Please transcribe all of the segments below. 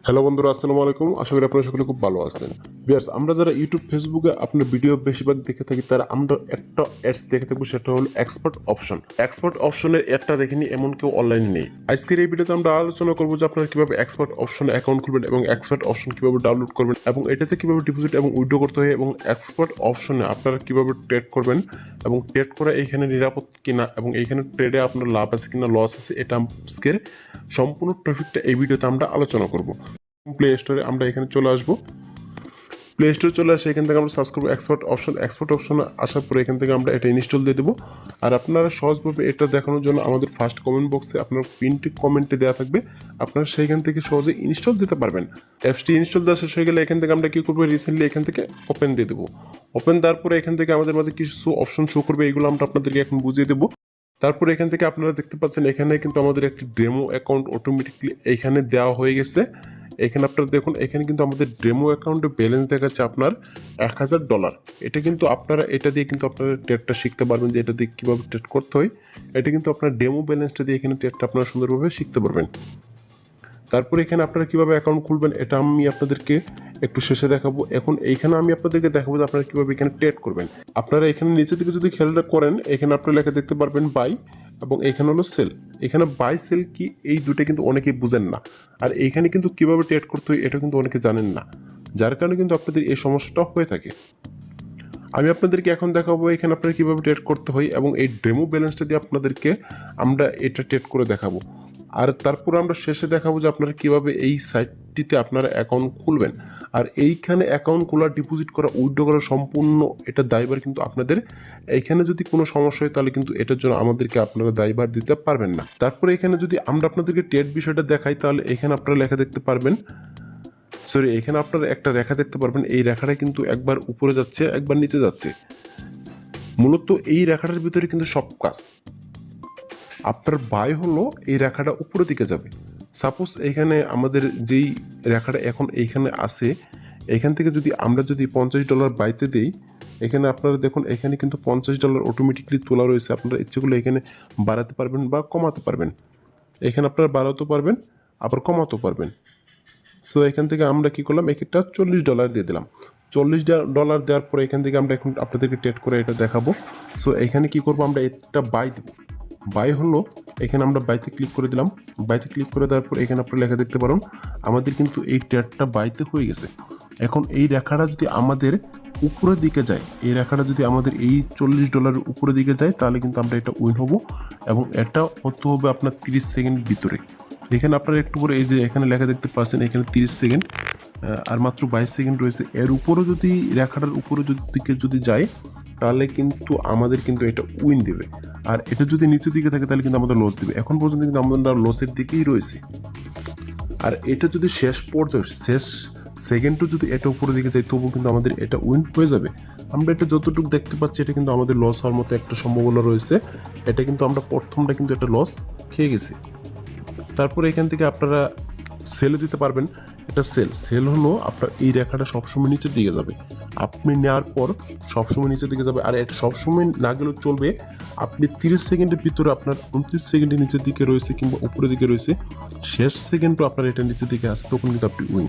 Hello বন্ধুরা, আসসালামু আলাইকুম। আশা করি আপনারা সকলে খুব ভালো আছেন। ভিউয়ার্স, আমরা যারা ইউটিউব ফেসবুকে আপনার ভিডিও বেশিরভাগ দেখে থাকি তারা আমরা একটা অ্যাডস দেখে থাকবো, সেটা হলো এক্সপার্ট অপশন। এক্সপার্ট অপশনের অ্যাডটা দেখিনি এমন কেউ অনলাইনে নেই। আজকের এই ভিডিওতে আমরা আলোচনা করবো যে আপনারা কিভাবে এক্সপার্ট অপশনে অ্যাকাউন্ট খুলবেন এবং এক্সপার্ট অপশন কিভাবে ডাউনলোড করবেন এবং এটাতে কিভাবে ডিপোজিট এবং উইথড্র করতে হয় এবং এক্সপার্ট অপশনে আপনারা কিভাবে ট্রেড করবেন এবং ট্রেড করা এইখানে নিরাপদ কিনা এবং এইখানে ট্রেডে আপনার লাভ আছে কিনা লস আছে, এটা আজকের সম্পূর্ণ টপিকটা এই ভিডিওতে আমরা আলোচনা করব। প্লে স্টোরে আমরা এখানে চলে আসবো। প্লে স্টোরে চলে আসে এখান থেকে আমরা সার্চ করবো এক্সপার্ট অপশন। এক্সপার্ট অপশনে আসার পরে এখান থেকে আমরা এটা ইনস্টল দিয়ে দেবো। আর আপনারা সহজভাবে এটা দেখানোর জন্য আমাদের ফার্স্ট কমেন্ট বক্সে আপনার পিনটি কমেন্টে দেওয়া থাকবে, আপনারা সেইখান থেকে সহজে ইনস্টল দিতে পারবেন। অ্যাপসটি ইনস্টল দেওয়া শেষ হয়ে গেলে এখান থেকে আমরা কী করবো, রিসেন্টলি এখান থেকে ওপেন দিয়ে দেবো। ওপেন দেওয়ার পরে এখান থেকে আমাদের মাঝে কিছু অপশন শো করবে, এইগুলো আমরা আপনাদেরকে এখন বুঝিয়ে দেবো। তারপরে এখান থেকে আপনারা দেখতে পাচ্ছেন এখানে কিন্তু আমাদের একটি ডেমো অ্যাকাউন্ট অটোমেটিকলি এইখানে দেওয়া হয়ে গেছে। এখানে আপনারা দেখুন, এখানে কিন্তু আমাদের ডেমো অ্যাকাউন্টে ব্যালেন্স দেখাচ্ছে আপনার $1000। এটা কিন্তু আপনারা এটা দিয়ে কিন্তু আপনারা ট্রেডটা শিখতে পারবেন যে এটা দিয়ে কীভাবে ট্রেড করতে হয়। এটা কিন্তু আপনার ডেমো ব্যালেন্সটা দিয়ে এখানে ট্রেডটা আপনারা সুন্দরভাবে শিখতে পারবেন। তারপরে এখানে আপনারা কীভাবে অ্যাকাউন্ট খুলবেন এটা আমি আপনাদেরকে একটু শেষে দেখাবো। এখন এইখানে আমি আপনাদেরকে দেখাবো যে আপনারা কীভাবে এখানে ট্রেড করবেন। আপনারা এখানে নিচের দিকে যদি খেয়ালটা করেন, এখানে আপনারা লেখা দেখতে পারবেন বাই এবং এখানে হলো সেল। এখানে বাই সেল কি, এই দুটো কিন্তু অনেকেই বুঝেন না। আর এইখানে কিন্তু কীভাবে ট্রেড করতে হয় এটা কিন্তু অনেকে জানেন না, যার কারণে কিন্তু আপনাদের এই সমস্যাটা হয়ে থাকে। আমি আপনাদেরকে এখন দেখাবো এখানে আপনারা কীভাবে ট্রেড করতে হয় এবং এই ডেমো ব্যালেন্সটা দিয়ে আপনাদেরকে আমরা এটা ট্রেড করে দেখাবো। আর তারপর আমরা শেষে দেখাবো যে আপনারা কীভাবে এই সাইটটিতে আপনারা অ্যাকাউন্ট খুলবেন। আর এইখানে অ্যাকাউন্ট খোলা, ডিপোজিট করা, উইথড্র করা সম্পূর্ণ এটা দায়ভার কিন্তু আপনাদের। এইখানে যদি কোনো সমস্যা হয় তাহলে কিন্তু এটার জন্য আমাদেরকে আপনারা দায়ভার দিতে পারবেন না। তারপরে এখানে যদি আমরা আপনাদেরকে ট্রেড বিষয়টা দেখাই, তাহলে এখানে আপনারা লেখা দেখতে পারবেন, সরি এখানে আপনারা একটা রেখা দেখতে পারবেন। এই রেখাটা কিন্তু একবার উপরে যাচ্ছে একবার নিচে যাচ্ছে। মূলত এই রেখাটার ভিতরে কিন্তু সব কাজ। আপনার বাই হলো এই রেখাটা উপরের দিকে যাবে। সাপোজ এখানে আমাদের যেই রেখাটা এখন এইখানে আছে, এখান থেকে যদি আমরা যদি $50 বাইতে দিই, এখানে আপনারা দেখুন এখানে কিন্তু $50 অটোমেটিকলি তোলা রয়েছে। আপনারা ইচ্ছে করলে এখানে বাড়াতে পারবেন বা কমাতে পারবেন। এখানে আপনারা বাড়াতেও পারবেন আবার কমাতেও পারবেন। সো এখান থেকে আমরা কী করলাম, একটা $40 দিয়ে দিলাম। $40 দেওয়ার পরে এখান থেকে আমরা এখন আপনাদেরকে ট্রেড করে এটা দেখাবো। সো এখানে কি করব, আমরা একটা বাই দেবো। বাই হলো এখানে আমরা বাইতে ক্লিক করে দিলাম। বাইতে ক্লিক করে দেওয়ার পর এখানে আপনারা লেখা দেখতে পারেন আমাদের কিন্তু এই ট্রেডটা বাইতে হয়ে গেছে। এখন এই রেখাটা যদি আমাদের উপরের দিকে যায়, এই রেখাটা যদি আমাদের এই $40 উপরের দিকে যায়, তাহলে কিন্তু আমরা এটা উইন হব এবং এটা হতে হবে আপনার 30 সেকেন্ড ভিতরে। এখানে আপনারা একটু করে এই যে এখানে লেখা দেখতে পাচ্ছেন এখানে 30 সেকেন্ড আর মাত্র 22 সেকেন্ড রয়েছে। এর উপরে যদি রেখাটার উপরে দিকে যদি যায় তাহলে কিন্তু আমাদের কিন্তু এটা উইন দেবে। আর এটা যদি নিচের দিকে থাকে তাহলে কিন্তু আমাদের লস দেবে। এখন পর্যন্ত কিন্তু আমরা লসের দিকেই রয়েছি। আর এটা যদি শেষ পর্যায়ে শেষ সেকেন্ডও যদি এটা উপরের দিকে যায় তবুও কিন্তু আমাদের এটা উইন হয়ে যাবে। আমরা এটা যতটুকু দেখতে পাচ্ছি এটা কিন্তু আমাদের লস হওয়ার মতো একটা সম্ভাবনা রয়েছে। এটা কিন্তু আমরা প্রথমটা কিন্তু একটা লস খেয়ে গেছি। তারপরে এখান থেকে আপনারা সেলে দিতে পারবেন। এটা সেল হলো আপনার এই রেখাটা সবসময় নিচের দিকে যাবে। আপনি নেওয়ার পর সবসময় নিচের দিকে যাবে। আর এটা সবসময় না গেলেও চলবে। আপনি 30 সেকেন্ডের ভিতরে আপনার 29 সেকেন্ডের নিচের দিকে রয়েছে কিংবা উপরের দিকে রয়েছে, শেষ সেকেন্ডও আপনার এটা নিচের দিকে আসে, তখন কিন্তু আপনি উইন।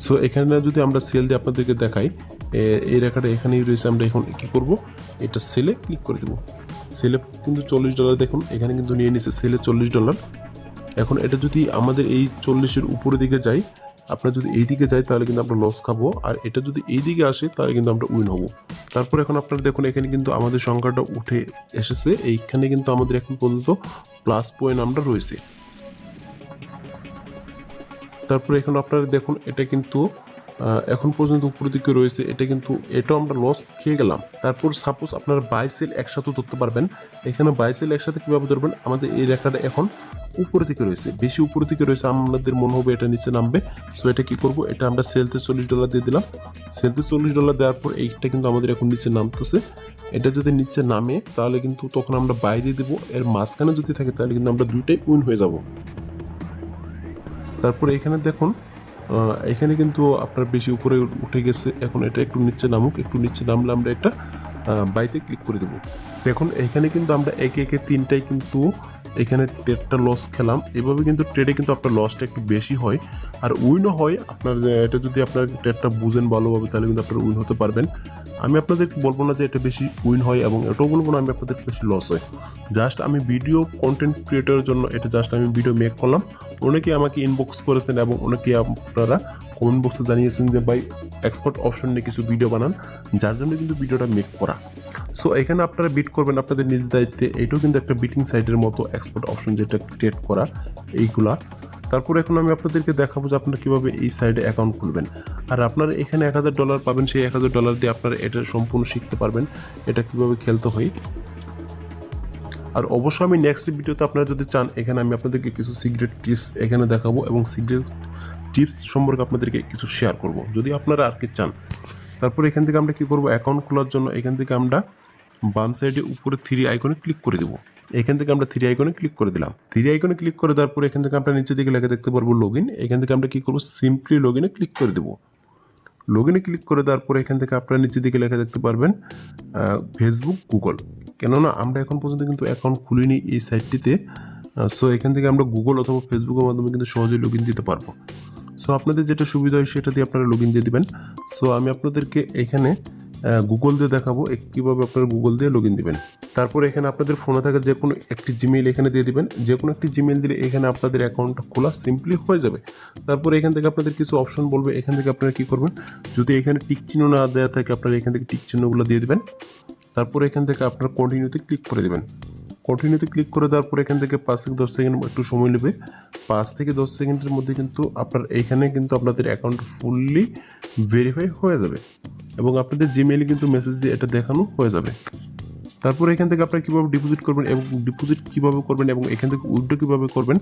সো এখানে যদি আমরা সেল দিয়ে আপনাদেরকে দেখাই, এই রেখাটা এখানেই রয়েছে। আমরা এখন কী করবো, এটা সেলে ক্লিক করে দেবো। সেলে কিন্তু $40 দেখুন এখানে কিন্তু নিয়ে নিচ্ছে সেলে $40। এখন এটা যদি আমাদের এই 40-এর উপরের দিকে যাই, আপনার যদি এই দিকে যায় তাহলে কিন্তু আমরা লস খাবো। আর এটা যদি এই দিকে আসে তাহলে কিন্তু আমরা উইন হব। তারপর এখন আপনারা দেখুন এখানে কিন্তু আমাদের সংখ্যাটা উঠে এসেছে। এইখানে কিন্তু আমাদের এখন পর্যন্ত প্লাস পয়েন্ট আমরা রয়েছে। তারপরে এখন আপনারা দেখুন এটা কিন্তু এখন পর্যন্ত উপরের দিকে রয়েছে। এটা কিন্তু এটাও আমরা লস খেয়ে গেলাম। তারপর সাপোজ আপনারা বাই সেল একসাথে ধরতে পারবেন। এখানে বাই সেল একসাথে কীভাবে ধরবেন, আমাদের এই রেখাটা এখন উপরের দিকে রয়েছে, বেশি উপরের দিকে রয়েছে, আমাদের মনে হবে এটা নিচে নামবে। সো এটা কী করবো, এটা আমরা সেলতে $40 দিয়ে দিলাম। সেলতে $40 দেওয়ার পর এইটা কিন্তু আমাদের এখন নিচে নামতেছে। এটা যদি নিচে নামে তাহলে কিন্তু তখন আমরা বাই দিয়ে দেবো। এর মাঝখানে যদি থাকে তাহলে কিন্তু আমরা দুইটাই উইন হয়ে যাব। তারপরে এখানে দেখুন এখানে কিন্তু আপনার বেশি উপরে উঠে গেছে। এখন এটা একটু নিচে নামুক, একটু নিচে নামলে আমরা এটা বাইতে ক্লিক করে দেবো। দেখুন এখানে কিন্তু আমরা একে একে তিনটাই কিন্তু এখানে ট্রেডটা লস খেলাম। এভাবে কিন্তু ট্রেডে কিন্তু আপনার লসটা একটু বেশি হয়, আর উইনও হয়। আপনার এটা যদি আপনার ট্রেডটা বুঝেন ভালোভাবে তাহলে কিন্তু আপনার উইন হতে পারবেন। আমি আপনাদেরকে বলবো না যে এটা বেশি উইন হয়, এবং এটাও বলবো না আমি আপনাদেরকে বেশি লস হয়। জাস্ট আমি ভিডিও কন্টেন্ট ক্রিয়েটরের জন্য এটা জাস্ট আমি ভিডিও মেক করলাম। অনেকে আমাকে ইনবক্স করেছেন এবং অনেকে আপনারা কমেন্ট বক্সে জানিয়েছেন যে ভাই এক্সপার্ট অপশন নিয়ে কিছু ভিডিও বানান, যার জন্য কিন্তু ভিডিওটা মেক করা। সো এখানে আপনারা বিট করবেন আপনাদের নিজ দায়িত্বে। এটাও কিন্তু একটা বিটিং সাইটের মতো এক্সপার্ট অপশন যেটা ক্রিয়েট করা এইগুলা। তারপর এখন আমি আপনাদেরকে দেখাবো যে আপনারা কীভাবে এই সাইডে অ্যাকাউন্ট খুলবেন। আর আপনারা এখানে $1000 পাবেন, সেই $1000 দিয়ে আপনারা এটা সম্পূর্ণ শিখতে পারবেন এটা কীভাবে খেলতে হয়। আর অবশ্যই আমি নেক্সট ভিডিওতে আপনারা যদি চান এখানে আমি আপনাদেরকে কিছু সিক্রেট টিপস এখানে দেখাবো, এবং সিক্রেট টিপস সম্পর্কে আপনাদেরকে কিছু শেয়ার করব যদি আপনারা আর কি চান। তারপর এখান থেকে আমরা কি করব, অ্যাকাউন্ট খোলার জন্য এখান থেকে আমরা বাম সাইডে উপরে 3 আইকনে ক্লিক করে দেবো। এখান থেকে আমরা 3 আইকনে ক্লিক করে দিলাম। 3 আইকনে ক্লিক করে দেওয়ার পর এখান থেকে আমরা নিচে দিকে লেখা দেখতে পারবো লগইন। এখান থেকে আমরা কি করবো, সিম্পলি লগইনে ক্লিক করে দেবো। লগইনে ক্লিক করে দেওয়ার পর এখান থেকে আপনারা নিচে দিকে লেখা দেখতে পারবেন ফেসবুক, গুগল। কেননা আমরা এখন পর্যন্ত কিন্তু অ্যাকাউন্ট খুলিনি এই সাইটটিতে। সো এখান থেকে আমরা গুগল অথবা ফেসবুকের মাধ্যমে কিন্তু সহজেই লগইন দিতে পারবো। সো আপনাদের যেটা সুবিধা হয় সেটা দিয়ে আপনারা লগইন দিয়ে দিবেন। সো আমি আপনাদেরকে এখানে গুগল দিয়ে দেখাবো কীভাবে আপনারা গুগল দিয়ে লগইন দিবেন। তারপর এখানে আপনাদের ফোনে থাকা যে কোনো একটি জিমেইল এখানে দিয়ে দিবেন। যে কোনো একটি জিমেইল দিলে এখানে আপনাদের অ্যাকাউন্টটা খোলা সিম্পলি হয়ে যাবে। তারপর এখান থেকে আপনাদের কিছু অপশন বলবে, এখান থেকে আপনারা কী করবেন, যদি এখানে টিক চিহ্ন না দেওয়া থাকে আপনারা এখান থেকে টিক চিহ্নগুলো দিয়ে দেবেন। তারপর এখান থেকে আপনারা কন্টিনিউতে ক্লিক করে দেবেন। কন্টিনিউতে ক্লিক করে দেওয়ার পর এখান থেকে 5 থেকে 10 সেকেন্ড একটু সময় নেবে। 5 থেকে 10 সেকেন্ডের মধ্যে কিন্তু আপনার এইখানে কিন্তু আপনাদের অ্যাকাউন্ট ফুললি ভেরিফাই হয়ে যাবে, এবং আপনাদের জিমেইলে কিন্তু মেসেজ দিয়ে এটা দেখানো হয়ে যাবে। তারপর এখান থেকে আপনারা কীভাবে ডিপোজিট করবেন এবং ডিপোজিট কীভাবে করবেন এবং এখান থেকে উইথড্র কীভাবে করবেন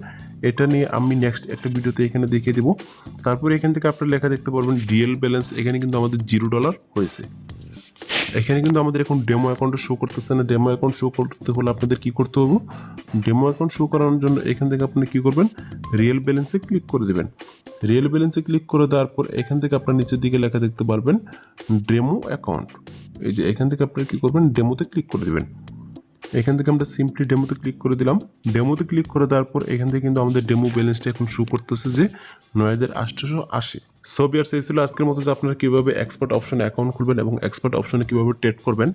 এটা নিয়ে আমি নেক্সট একটা ভিডিওতে এখানে দেখিয়ে দেবো। তারপর এখান থেকে আপনারা লেখা দেখতে পারবেন রিয়েল ব্যালেন্স। এখানে কিন্তু আমাদের $0 হয়েছে। এখানে কিন্তু আমাদের এখন ডেমো অ্যাকাউন্টে শো করতেছে না। ডেমো অ্যাকাউন্ট শো করতে হলে আপনাদের কী করতে হবে, ডেমো অ্যাকাউন্ট শো করানোর জন্য এখান থেকে আপনি কী করবেন, রিয়েল ব্যালেন্সে ক্লিক করে দেবেন। রিয়েল ব্যালেন্সে ক্লিক করে দেওয়ার পর এখান থেকে আপনার নিচের দিকে লেখা দেখতে পারবেন ডেমো অ্যাকাউন্ট। এই যে এখান থেকে আপনারা কী করবেন, ডেমোতে ক্লিক করে দেবেন। এখান থেকে আমরা সিম্পলি ডেমোতে ক্লিক করে দিলাম। ডেমোতে ক্লিক করে দেওয়ার পর এখান থেকে কিন্তু আমাদের ডেমো ব্যালেন্সটা এখন শো করতেছে যে 9880। সো ভিউয়ার্স, এই ছিল আজকের মতো যে আপনারা কীভাবে এক্সপার্ট অপশনে অ্যাকাউন্ট খুলবেন এবং এক্সপার্ট অপশনে কীভাবে ট্রেড করবেন।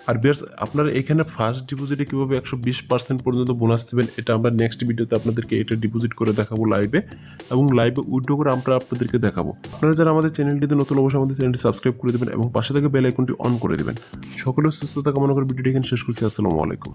আর ভিউয়ার্স, আপনারা এখানে ফার্স্ট ডিপোজিটে কীভাবে 120% পর্যন্ত বোনাস দেবেন এটা আমরা নেক্সট ভিডিওতে আপনাদেরকে এটা ডিপোজিট করে দেখাবো লাইভে, এবং লাইভে উইথড্র করে আমরা আপনাদেরকে দেখাবো। আপনারা যারা আমাদের চ্যানেলটিতে নতুন অবশ্যই আমাদের চ্যানেলটি সাবস্ক্রাইব করে দেবেন এবং পাশে থেকে বেল আইকনটি অন করে দেবেন। সকলের সুস্থতা কামনা করে ভিডিওটি এখানে শেষ করছি। আসসালামু আলাইকুম।